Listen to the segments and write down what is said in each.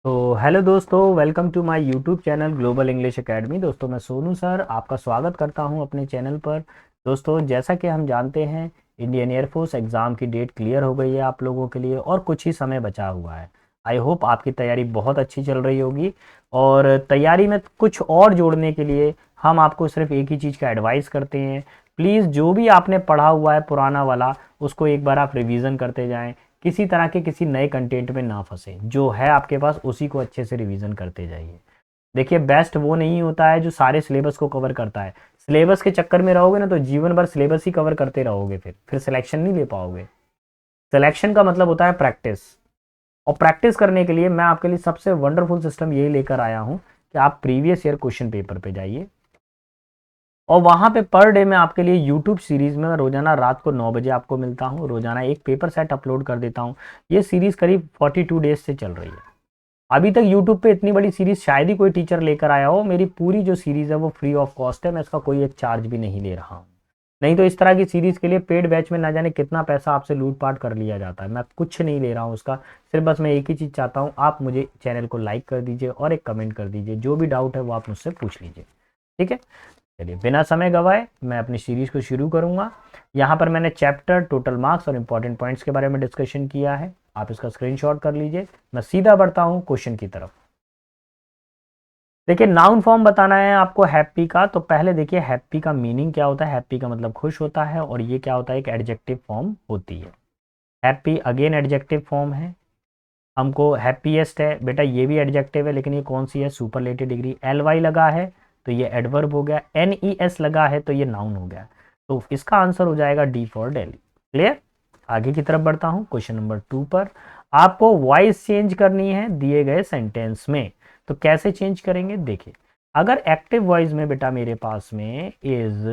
तो हेलो दोस्तों, welcome to my YouTube channel global English academy. दोस्तों, मैं सोनू सर आपका स्वागत करता हूं अपने चैनल पर। दोस्तों, जैसा कि हम जानते हैं, इंडियन एयरफोर्स एग्ज़ाम की डेट क्लियर हो गई है आप लोगों के लिए और कुछ ही समय बचा हुआ है। आई होप आपकी तैयारी बहुत अच्छी चल रही होगी। और तैयारी में कुछ और जोड़ने के लिए हम आपको सिर्फ एक ही चीज़ का एडवाइस करते हैं। प्लीज़ जो भी आपने पढ़ा हुआ है पुराना वाला, उसको एक बार आप रिवीजन करते जाएं। किसी तरह के किसी नए कंटेंट में ना फंसे, जो है आपके पास उसी को अच्छे से रिवीजन करते जाइए। देखिए, बेस्ट वो नहीं होता है जो सारे सिलेबस को कवर करता है। सिलेबस के चक्कर में रहोगे ना तो जीवन भर सिलेबस ही कवर करते रहोगे, फिर सिलेक्शन नहीं ले पाओगे। सिलेक्शन का मतलब होता है प्रैक्टिस। और प्रैक्टिस करने के लिए मैं आपके लिए सबसे वंडरफुल सिस्टम यही लेकर आया हूं कि आप प्रीवियस ईयर क्वेश्चन पेपर पे जाइए और वहां पे पर डे मैं आपके लिए यूट्यूब सीरीज में रोजाना रात को 9 बजे आपको मिलता हूं। रोजाना एक पेपर सेट अपलोड कर देता हूं। ये सीरीज करीब 42 डेज से चल रही है। अभी तक यूट्यूब पे इतनी बड़ी सीरीज शायद ही कोई टीचर लेकर आया हो। मेरी पूरी जो सीरीज है वो फ्री ऑफ कॉस्ट है, मैं इसका कोई एक चार्ज भी नहीं ले रहा हूँ। नहीं तो इस तरह की सीरीज के लिए पेड बैच में ना जाने कितना पैसा आपसे लूटपाट कर लिया जाता है। मैं कुछ नहीं ले रहा हूँ उसका। सिर्फ बस मैं एक ही चीज़ चाहता हूँ, आप मुझे चैनल को लाइक कर दीजिए और एक कमेंट कर दीजिए। जो भी डाउट है वो आप मुझसे पूछ लीजिए। ठीक है, चलिए बिना समय गवाए मैं अपनी सीरीज को शुरू करूंगा। यहाँ पर मैंने चैप्टर, टोटल मार्क्स और इंपॉर्टेंट पॉइंट्स के बारे में डिस्कशन किया है। आप इसका स्क्रीनशॉट कर लीजिए। मैं सीधा बढ़ता हूँ क्वेश्चन की तरफ। देखिए, नाउन फॉर्म बताना है आपको हैप्पी का। तो पहले देखिए हैप्पी का मीनिंग क्या होता है। हैप्पी का मतलब खुश होता है और ये क्या होता है, एक एडजेक्टिव फॉर्म होती है। हैप्पी अगेन एडजेक्टिव फॉर्म है। हमको हैप्पीएस्ट है बेटा, ये भी एडजेक्टिव है, लेकिन ये कौन सी है, सुपरलेटिव डिग्री। एल वाई लगा है तो ये एडवर्ब हो गया। एन ई एस लगा है तो ये नाउन हो गया। तो इसका आंसर हो जाएगा डी फॉर डेली। क्लियर। आगे की तरफ बढ़ता हूं क्वेश्चन नंबर 2 पर। आपको वॉइस चेंज करनी है दिए गए सेंटेंस में। तो कैसे चेंज करेंगे, देखिए। अगर एक्टिव वॉइस में बेटा मेरे पास में इज,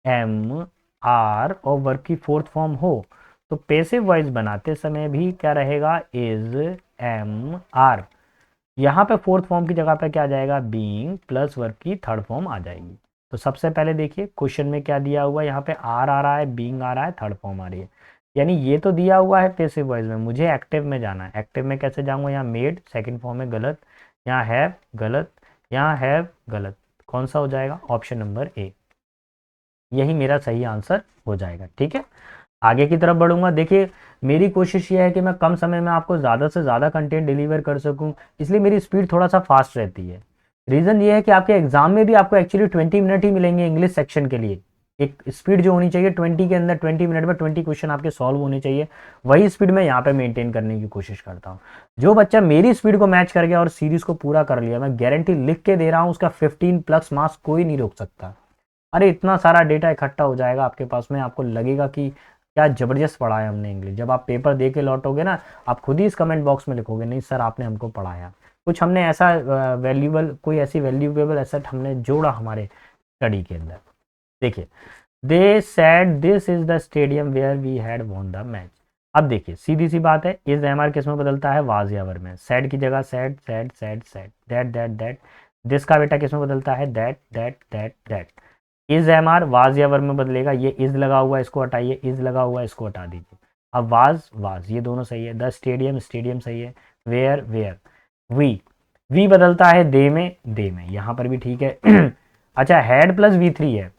एम, आर और वर्ब की फोर्थ फॉर्म हो, तो पैसिव वॉइस बनाते समय भी क्या रहेगा, इज, एम, आर। यहाँ पे फोर्थ फॉर्म की जगह पे क्या आ जाएगा, बीइंग प्लस वर्ब की थर्ड फॉर्म आ जाएगी। तो सबसे पहले देखिए क्वेश्चन में क्या दिया हुआ है, यहाँ पे आर आ रहा है, बीइंग आ रहा है, थर्ड फॉर्म आ रही है। यानी ये तो दिया हुआ है पैसिव वॉइस में, मुझे एक्टिव में जाना है। एक्टिव में कैसे जाऊंगा, यहाँ मेड सेकंड फॉर्म में गलत, यहाँ हैव गलत, यहाँ हैव गलत। कौन सा हो जाएगा, ऑप्शन नंबर ए। यही मेरा सही आंसर हो जाएगा। ठीक है, आगे की तरफ बढ़ूंगा। देखिए, मेरी कोशिश ये है कि मैं कम समय में आपको ज़्यादा से ज़्यादा कंटेंट डिलीवर कर सकूं, इसलिए मेरी स्पीड थोड़ा सा फास्ट रहती है। रीज़न ये है कि आपके एग्जाम में भी आपको एक्चुअली 20 मिनट ही मिलेंगे इंग्लिश सेक्शन के लिए। एक स्पीड जो होनी चाहिए 20 के अंदर, 20 मिनट में 20 क्वेश्चन आपके सॉल्व होने चाहिए। वही स्पीड मैं यहाँ पे मेंटेन करने की कोशिश करता हूँ। जो बच्चा मेरी स्पीड को मैच कर गया और सीरीज को पूरा कर लिया, मैं गारंटी लिख के दे रहा हूँ, उसका 15+ मार्क्स कोई नहीं रोक सकता। अरे इतना सारा डेटा इकट्ठा हो जाएगा आपके पास में, आपको लगेगा कि क्या जबरदस्त पढ़ाया हमने इंग्लिश। जब आप पेपर दे के लौटोगे ना, आप खुद ही इस कमेंट बॉक्स में लिखोगे, नहीं सर आपने हमको पढ़ाया। कुछ हमने ऐसा वैल्यूबल, कोई ऐसी वैल्यूएबल एसेट हमने जोड़ा हमारे स्टडी के अंदर। देखिए, they said this is the stadium where we had won the match. अब देखिए सीधी सी बात है, इस एम आर किस में बदलता है, वाज या वर में। सैड की जगह said, said said said, that that that. This का बेटा किस में बदलता है, that that that that. Is am are was या वर में बदलेगा। ये इज लगा हुआ इसको हटाइए, इज लगा हुआ इसको हटा दीजिए। अब वाज वाज, ये दोनों सही है। द स्टेडियम स्टेडियम सही है। Where where. वी बदलता है दे में, यहां पर भी ठीक है। अच्छा, हैड प्लस वी थ्री है।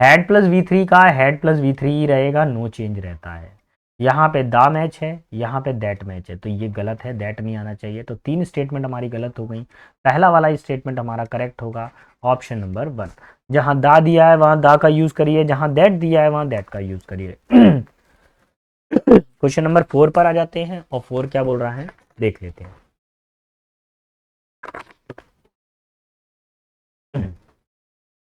हैड प्लस वी थ्री का हैड प्लस वी थ्री ही रहेगा, नो चेंज रहता है। यहाँ पे द मैच है, यहाँ पे दैट मैच है, तो ये गलत है, दैट नहीं आना चाहिए। तो 3 स्टेटमेंट हमारी गलत हो गई। पहला वाला स्टेटमेंट हमारा करेक्ट होगा, ऑप्शन नंबर 1। जहाँ दा दिया है वहां दा का यूज करिए, जहां दैट दिया है वहां दैट का यूज करिए। क्वेश्चन नंबर 4 पर आ जाते हैं और 4 क्या बोल रहा है देख लेते हैं।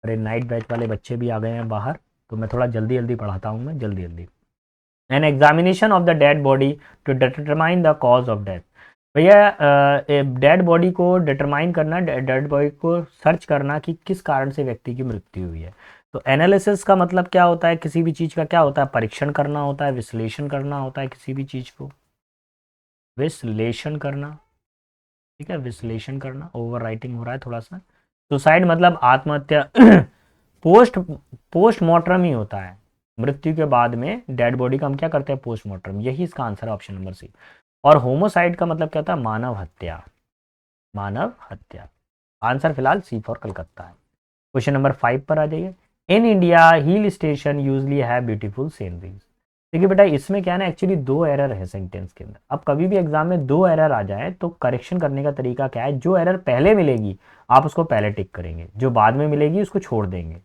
अरे नाइट बैच वाले बच्चे भी आ गए हैं बाहर, तो मैं थोड़ा जल्दी जल्दी पढ़ाता हूँ, मैं जल्दी जल्दी। An examination of the dead body to determine the cause of death. भैया, डेड बॉडी को डिटरमाइन करना, डेड बॉडी को सर्च करना कि किस कारण से व्यक्ति की मृत्यु हुई है। तो एनालिसिस का मतलब क्या होता है, किसी भी चीज़ का क्या होता है, परीक्षण करना होता है, विश्लेषण करना होता है किसी भी चीज़ को, विश्लेषण करना। ठीक है, विश्लेषण करना। ओवर राइटिंग हो रहा है थोड़ा सा। सुसाइड मतलब आत्महत्या। पोस्ट पोस्टमार्टम ही होता है, मृत्यु के बाद में डेड बॉडी का हम क्या करते हैं, पोस्टमार्टम। यही इसका आंसर है, ऑप्शन नंबर सी। और होमोसाइड का मतलब क्या होता है, मानव हत्या, मानव हत्या। आंसर फिलहाल सी फॉर कलकत्ता है। क्वेश्चन नंबर 5 पर आ जाइए। In India hill station usually have beautiful sceneries. देखिए बेटा इसमें क्या है ना, एक्चुअली दो एरर है सेंटेंस के अंदर। अब कभी भी एग्जाम में दो एरर आ जाए तो करेक्शन करने का तरीका क्या है, जो एरर पहले मिलेगी आप उसको पहले टिक करेंगे, जो बाद में मिलेगी उसको छोड़ देंगे,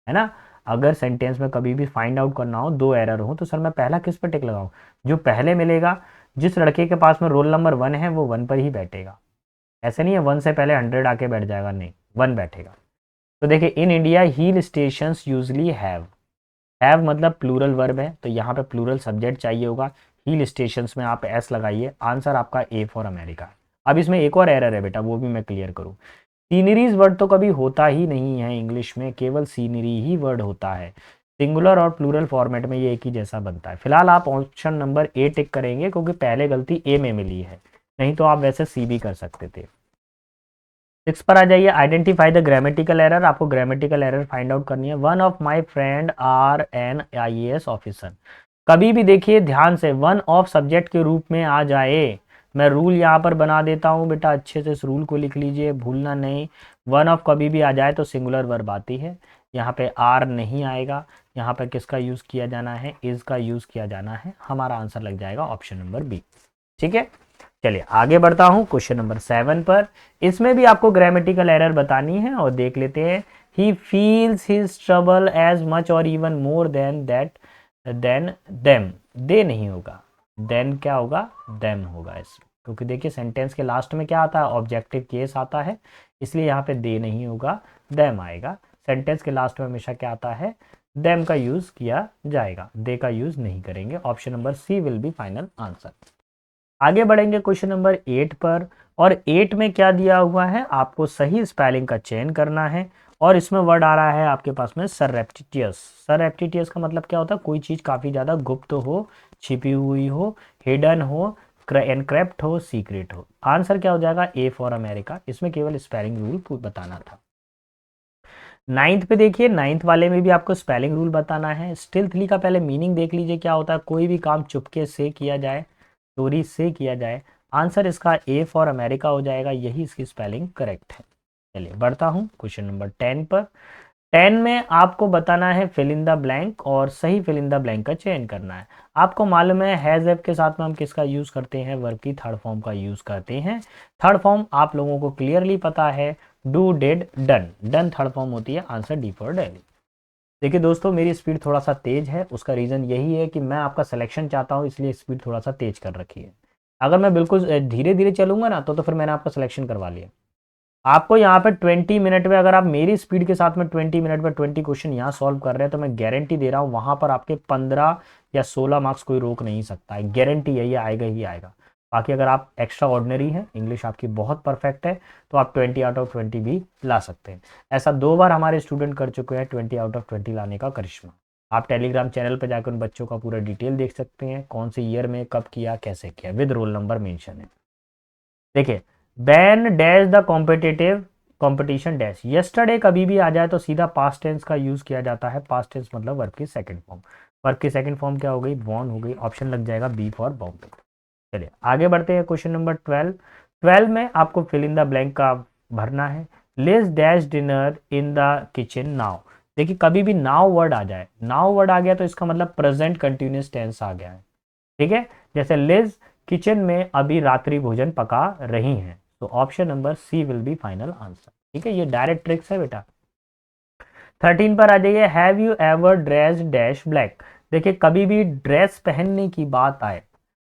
है ना। अगर सेंटेंस में कभी भी फाइंड आउट करना हो दो एरर हो तो सर मैं पहला किस पर टिक लगाऊं, जो पहले मिलेगा। जिस लड़के के पास में रोल नंबर 1 है वो 1 पर ही बैठेगा, ऐसे नहीं है 1 से पहले 100 आके बैठ जाएगा, नहीं 1 बैठेगा। तो देखिए in India hill station usually have मतलब प्लूरल वर्ब है, तो यहाँ पे प्लूरल सब्जेक्ट चाहिए होगा। हिल स्टेशंस में आप एस लगाइए, आंसर आपका ए फॉर अमेरिका। अब इसमें एक और एरर है बेटा, वो भी मैं क्लियर करूँ। सीनरीज वर्ड तो कभी होता ही नहीं है इंग्लिश में, केवल सीनरी ही वर्ड होता है। सिंगुलर और प्लूरल फॉर्मेट में ये एक ही जैसा बनता है। फिलहाल आप ऑप्शन नंबर ए टिक करेंगे क्योंकि पहले गलती ए में मिली है, नहीं तो आप वैसे सी भी कर सकते थे। 6 पर आ जाइए। Identify the grammatical error. आपको ग्रामेटिकल एरर फाइंड आउट करनी है। One of my friend are an IAS officer. कभी भी देखिए ध्यान से वन ऑफ सब्जेक्ट के रूप में आ जाए, मैं रूल यहाँ पर बना देता हूँ बेटा, अच्छे से इस रूल को लिख लीजिए, भूलना नहीं। वन ऑफ कभी भी आ जाए तो सिंगुलर वर्ब आती है, यहाँ पे आर नहीं आएगा। यहाँ पर किसका यूज़ किया जाना है, इज का यूज़ किया जाना है। हमारा आंसर लग जाएगा ऑप्शन नंबर बी। ठीक है, चलिए आगे बढ़ता हूं क्वेश्चन नंबर 7 पर। इसमें भी आपको ग्रामेटिकल एरर बतानी है और देख लेते हैं। He feels his trouble as much और even more than that than them. दे नहीं होगा, देन क्या होगा, देम होगा इसमें, क्योंकि देखिए सेंटेंस के लास्ट में क्या आता है, ऑब्जेक्टिव केस आता है, इसलिए यहाँ पे दे नहीं होगा, देम आएगा। सेंटेंस के लास्ट में हमेशा क्या आता है, देम का यूज किया जाएगा, दे का यूज नहीं करेंगे। Option number C will be final answer. आगे बढ़ेंगे क्वेश्चन नंबर 8 पर। और 8 में क्या दिया हुआ है, आपको सही स्पेलिंग का चयन करना है। और इसमें वर्ड आ रहा है आपके पास में सररेप्टिटियस। सररेप्टिटियस का मतलब क्या होता है, कोई चीज़ काफ़ी ज़्यादा गुप्त हो, छिपी हुई हो, हिडन हो, एनक्रिप्ट हो, सीक्रेट हो। आंसर क्या हो जाएगा, ए फॉर अमेरिका। इसमें केवल स्पेलिंग रूल बताना था। 9th पे देखिए, 9th वाले में भी आपको स्पेलिंग रूल बताना है। स्टिल्थली का पहले मीनिंग देख लीजिए क्या होता है, कोई भी काम चुपके से किया जाए, चोरी से किया जाए। आंसर इसका ए फॉर अमेरिका हो जाएगा, यही इसकी स्पेलिंग करेक्ट है। चलिए बढ़ता हूँ क्वेश्चन नंबर 10 पर। 10 में आपको बताना है फिल इन द ब्लैंक, और सही फिल इन द ब्लैंक का चयन करना है। आपको मालूम है हैज एप के साथ में हम किसका यूज़ करते हैं, वर्ब की थर्ड फॉर्म का यूज़ करते हैं। थर्ड फॉर्म आप लोगों को क्लियरली पता है, do did done. Done third form होती है, आंसर डी फॉर डेली। देखिए दोस्तों मेरी स्पीड थोड़ा सा तेज है, उसका रीज़न यही है कि मैं आपका सिलेक्शन चाहता हूँ, इसलिए स्पीड थोड़ा सा तेज कर रखी है। अगर मैं बिल्कुल धीरे धीरे चलूंगा ना तो फिर मैंने आपका सिलेक्शन करवा लिया। आपको यहाँ पे 20 मिनट में, अगर आप मेरी स्पीड के साथ में 20 मिनट में 20 क्वेश्चन यहाँ सॉल्व कर रहे हैं तो मैं गारंटी दे रहा हूँ वहाँ पर आपके 15 या 16 मार्क्स कोई रोक नहीं सकता है, गारंटी है, ये आएगा ही आएगा। बाकी अगर आप एक्स्ट्रा ऑर्डिनरी हैं, इंग्लिश आपकी बहुत परफेक्ट है, तो आप 20 आउट ऑफ 20 भी ला सकते हैं। ऐसा 2 बार हमारे स्टूडेंट कर चुके हैं 20 आउट ऑफ 20 लाने का करिश्मा। आप टेलीग्राम चैनल पर जाकर उन बच्चों का पूरा डिटेल देख सकते हैं, कौन से ईयर में कब किया, कैसे किया, विद रोल नंबर मेंशन है। देखिए ban dash the competitive competition dash. Yesterday कभी भी आ जाए तो सीधा पास्ट टेंस का यूज किया जाता है। पास्ट टेंस मतलब वर्ब की सेकंड फॉर्म। वर्ब की सेकंड फॉर्म क्या हो गई, बॉर्न हो गई। ऑप्शन लग जाएगा बी फॉर बॉम्बे। चलिए आगे बढ़ते हैं क्वेश्चन नंबर 12। 12 में आपको फिल इन द ब्लैंक का भरना है। Let's dash dinner in the kitchen now. देखिए कभी भी नाउ वर्ड आ जाए, नाउ वर्ड आ गया तो इसका मतलब प्रेजेंट कंटिन्यूस टेंस आ गया है। ठीक है, जैसे लिज किचन में अभी रात्रि भोजन पका रही हैं, तो option number C will be final answer. ठीक है, ये डायरेक्ट ट्रिक्स है बेटा। 13 पर आ जाइए। Have you ever dress dash black. देखिए कभी भी ड्रेस पहनने की बात आए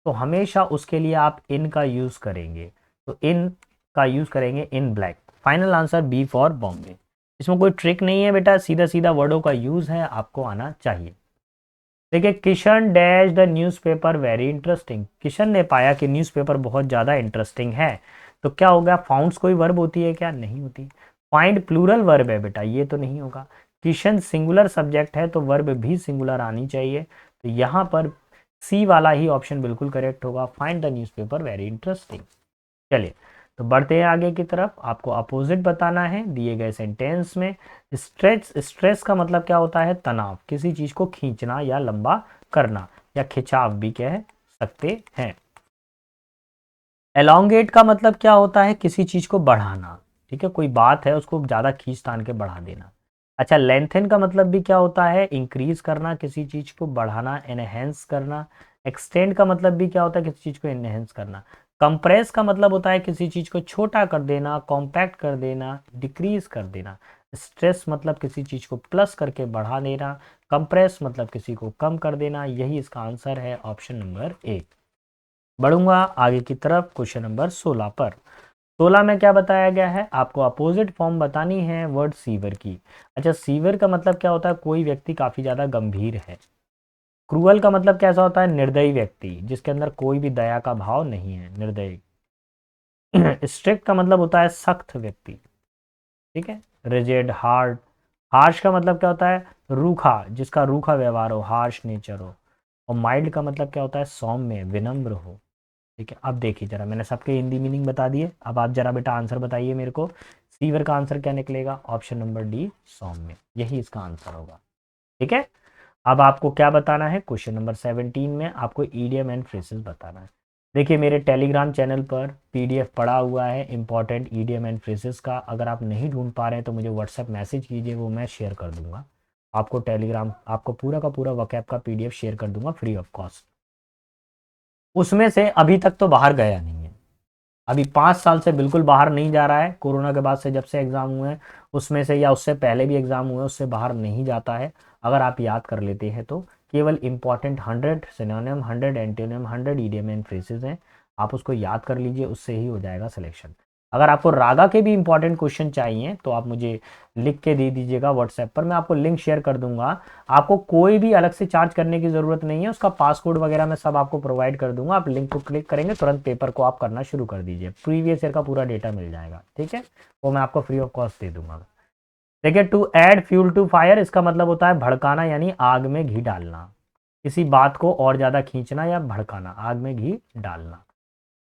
तो हमेशा उसके लिए आप इन का यूज करेंगे, तो इन का यूज करेंगे in black. Final answer B for Bombay. इसमें कोई ट्रिक नहीं है बेटा, सीधा सीधा वर्डों का यूज है, आपको आना चाहिए। देखिए Kishan dash the newspaper very interesting. Kishan ने पाया कि न्यूज़पेपर बहुत ज़्यादा इंटरेस्टिंग है, तो क्या हो गया, फाउंड्स कोई वर्ब होती है क्या, नहीं होती। फाइंड प्लूरल वर्ब है बेटा, ये तो नहीं होगा। किशन सिंगुलर सब्जेक्ट है तो वर्ब भी सिंगुलर आनी चाहिए, तो यहाँ पर सी वाला ही ऑप्शन बिल्कुल करेक्ट होगा, find the newspaper very interesting. चलिए तो बढ़ते हैं आगे की तरफ। आपको अपोजिट बताना है दिए गए सेंटेंस में। स्ट्रेच, स्ट्रेस का मतलब क्या होता है, तनाव, किसी चीज को खींचना या लंबा करना, या खिंचाव भी कह सकते हैं। एलोंगेट का मतलब क्या होता है, किसी चीज को बढ़ाना, ठीक है, कोई बात है उसको ज्यादा खींच तान के बढ़ा देना। अच्छा, लेंथन का मतलब भी क्या होता है, इंक्रीज करना, किसी चीज को बढ़ाना, एनहेंस करना। एक्सटेंड का मतलब भी क्या होता है, किसी चीज को एनहेंस करना। कंप्रेस का मतलब होता है किसी चीज को छोटा कर देना, कॉम्पैक्ट कर देना, डिक्रीज कर देना। स्ट्रेस मतलब किसी चीज को प्लस करके बढ़ा देना। कंप्रेस मतलब किसी को कम कर देना। यही इसका आंसर है ऑप्शन नंबर ए। बढ़ूंगा आगे की तरफ क्वेश्चन नंबर 16 पर। 16 में क्या बताया गया है, आपको अपोजिट फॉर्म बतानी है वर्ड सीवर की। अच्छा, सीवर का मतलब क्या होता है, कोई व्यक्ति काफी ज्यादा गंभीर है। क्रूअल का मतलब कैसा होता है, निर्दयी व्यक्ति जिसके अंदर कोई भी दया का भाव नहीं है, निर्दयी। स्ट्रिक्ट का मतलब होता है सख्त व्यक्ति, ठीक है। Rigid, hard. हार्श का मतलब क्या होता है, रूखा, जिसका रूखा व्यवहार हो, हार्श नेचर हो। और माइल्ड का मतलब क्या होता है, सौम्य, विनम्र हो। ठीक है, अब देखिए जरा, मैंने सबके हिंदी मीनिंग बता दिए, अब आप जरा बेटा आंसर बताइए मेरे को। सीवर का आंसर क्या निकलेगा, ऑप्शन नंबर डी, सौम्य, यही इसका आंसर होगा। ठीक है, अब आपको क्या बताना है, क्वेश्चन नंबर 17 में आपको ईडियम एंड फ्रेजेस बताना है। देखिए मेरे टेलीग्राम चैनल पर पीडीएफ पड़ा हुआ है इंपॉर्टेंट ईडियम एंड फ्रेजेस का, अगर आप नहीं ढूंढ पा रहे हैं तो मुझे व्हाट्सएप मैसेज कीजिए, वो मैं शेयर कर दूंगा आपको। टेलीग्राम आपको पूरा का पूरा वकैब का पीडीएफ शेयर कर दूंगा फ्री ऑफ कॉस्ट। उसमें से अभी तक तो बाहर गया नहीं है, अभी 5 साल से बिल्कुल बाहर नहीं जा रहा है, कोरोना के बाद से जब से एग्जाम हुए हैं उसमें से, या उससे पहले भी एग्जाम हुए उससे बाहर नहीं जाता है। अगर आप याद कर लेते हैं तो केवल important 100 synonym, 100 antonym, 100 idiom and phrases हैं, आप उसको याद कर लीजिए, उससे ही हो जाएगा सिलेक्शन। अगर आपको रागा के भी इंपॉर्टेंट क्वेश्चन चाहिए तो आप मुझे लिख के दे दीजिएगा व्हाट्सएप पर, मैं आपको लिंक शेयर कर दूंगा। आपको कोई भी अलग से चार्ज करने की ज़रूरत नहीं है, उसका पासकोड वगैरह मैं सब आपको प्रोवाइड कर दूंगा, आप लिंक को क्लिक करेंगे तुरंत पेपर को आप करना शुरू कर दीजिए, प्रीवियस ईयर का पूरा डेटा मिल जाएगा। ठीक है, वो मैं आपको फ्री ऑफ कॉस्ट दे दूंगा। देखिए, to add fuel to fire, इसका मतलब होता है भड़काना, यानी आग में घी डालना, किसी बात को और ज़्यादा खींचना या भड़काना, आग में घी डालना।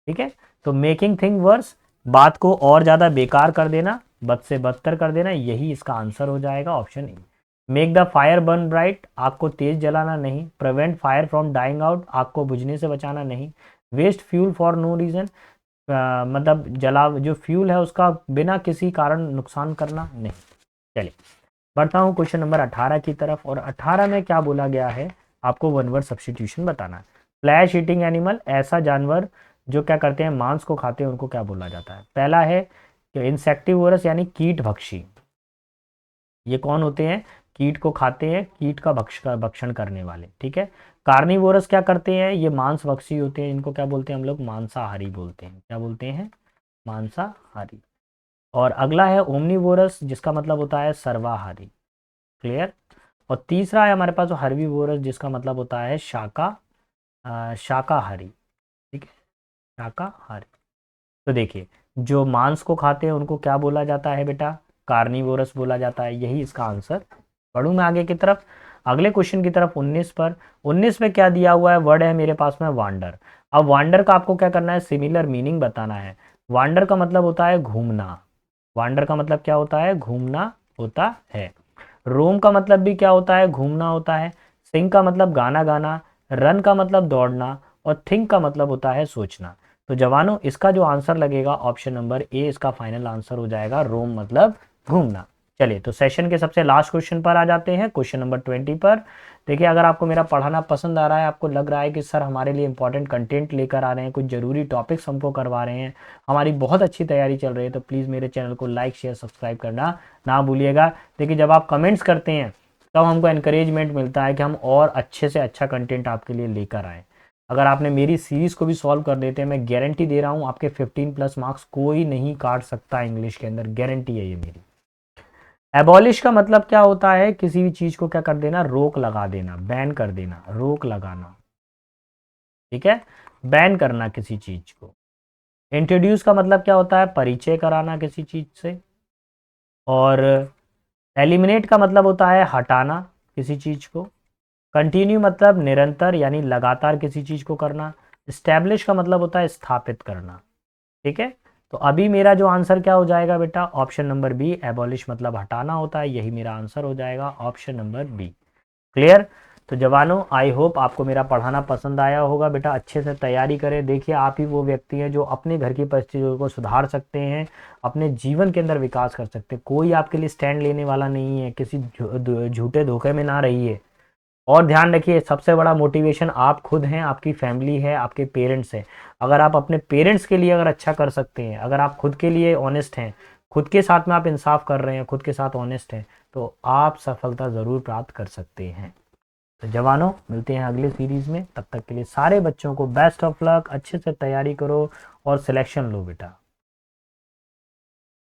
ठीक है, तो मेकिंग थिंग वर्स, बात को और ज़्यादा बेकार कर देना, बद से बदतर कर देना, यही इसका आंसर हो जाएगा option A. Make the fire burn bright, आग को तेज जलाना नहीं। Prevent fire from dying out, आग को बुझने से बचाना नहीं। Waste fuel for no reason, मतलब जला जो फ्यूल है उसका बिना किसी कारण नुकसान करना नहीं। चलिए बढ़ता हूँ क्वेश्चन नंबर 18 की तरफ, और 18 में क्या बोला गया है, आपको वन वर्ड सब्सटीट्यूशन बताना है। फ्लैश ईटिंग एनिमल, ऐसा जानवर जो क्या करते हैं, मांस को खाते हैं, उनको क्या बोला जाता है। पहला है कि इंसेक्टिवोरस यानी कीट भक्षी, ये कौन होते हैं, कीट को खाते हैं, कीट का भक्षण करने वाले। ठीक है, कार्निवोरस क्या करते हैं, ये मांस भक्षी होते हैं, इनको क्या बोलते हैं हम लोग, मांसाहारी बोलते हैं, क्या बोलते हैं, मांसाहारी। और अगला है ओमनीवोरस, जिसका मतलब होता है सर्वाहारी। क्लियर। और तीसरा है हमारे पास जो हर्बीवोरस, जिसका मतलब होता है शाकाहारी। ठीक है, शाकाहारी। तो देखिए, जो मांस को खाते हैं उनको क्या बोला जाता है बेटा, कार्निवोरस बोला जाता है, यही इसका आंसर। पढ़ूं मैं आगे की तरफ, अगले क्वेश्चन की तरफ 19 पर। 19 में क्या दिया हुआ है, वर्ड है मेरे पास में वांडर। अब वांडर का आपको क्या करना है, सिमिलर मीनिंग बताना है। वांडर का मतलब होता है घूमना, वांडर का मतलब क्या होता है, घूमना होता है। रोम का मतलब भी क्या होता है, घूमना होता है। सिंग का मतलब गाना गाना। रन का मतलब दौड़ना। और थिंक का मतलब होता है सोचना। तो जवानों, इसका जो आंसर लगेगा ऑप्शन नंबर ए इसका फाइनल आंसर हो जाएगा, रोम मतलब घूमना। चलिए, तो सेशन के सबसे लास्ट क्वेश्चन पर आ जाते हैं, क्वेश्चन नंबर 20 पर। देखिए, अगर आपको मेरा पढ़ाना पसंद आ रहा है, आपको लग रहा है कि सर हमारे लिए इंपॉर्टेंट कंटेंट लेकर आ रहे हैं, कुछ ज़रूरी टॉपिक्स हमको करवा रहे हैं, हमारी बहुत अच्छी तैयारी चल रही है, तो प्लीज़ मेरे चैनल को लाइक शेयर सब्सक्राइब करना ना भूलिएगा। देखिए, जब आप कमेंट्स करते हैं तब हमको एनकरेजमेंट मिलता है कि हम और अच्छे से अच्छा कंटेंट आपके लिए लेकर आएँ। अगर आपने मेरी सीरीज़ को भी सॉल्व कर देते हैं, मैं गारंटी दे रहा हूँ आपके 15+ मार्क्स कोई नहीं काट सकता इंग्लिश के अंदर, गारंटी है ये मेरी। एबॉलिश का मतलब क्या होता है, किसी भी चीज़ को क्या कर देना, रोक लगा देना, बैन कर देना, रोक लगाना। ठीक है, बैन करना किसी चीज़ को। इंट्रोड्यूस का मतलब क्या होता है, परिचय कराना किसी चीज़ से। और एलिमिनेट का मतलब होता है हटाना किसी चीज़ को। कंटिन्यू मतलब निरंतर यानी लगातार किसी चीज़ को करना। स्टैब्लिश का मतलब होता है स्थापित करना। ठीक है, तो अभी मेरा जो आंसर क्या हो जाएगा बेटा, ऑप्शन नंबर बी, एबॉलिश मतलब हटाना होता है, यही मेरा आंसर हो जाएगा ऑप्शन नंबर बी। क्लियर। तो जवानों, आई होप आपको मेरा पढ़ाना पसंद आया होगा। बेटा अच्छे से तैयारी करें। देखिए आप ही वो व्यक्ति हैं जो अपने घर की परिस्थितियों को सुधार सकते हैं, अपने जीवन के अंदर विकास कर सकते हैं। कोई आपके लिए स्टैंड लेने वाला नहीं है, किसी झूठे धोखे में ना रहिए। और ध्यान रखिए, सबसे बड़ा मोटिवेशन आप खुद हैं, आपकी फैमिली है, आपके पेरेंट्स हैं। अगर आप अपने पेरेंट्स के लिए अगर अच्छा कर सकते हैं, अगर आप खुद के लिए ऑनेस्ट हैं, खुद के साथ में आप इंसाफ कर रहे हैं, खुद के साथ ऑनेस्ट हैं, तो आप सफलता ज़रूर प्राप्त कर सकते हैं। तो जवानों, मिलते हैं अगले सीरीज़ में। तब तक के लिए सारे बच्चों को बेस्ट ऑफ लक। अच्छे से तैयारी करो और सिलेक्शन लो बेटा।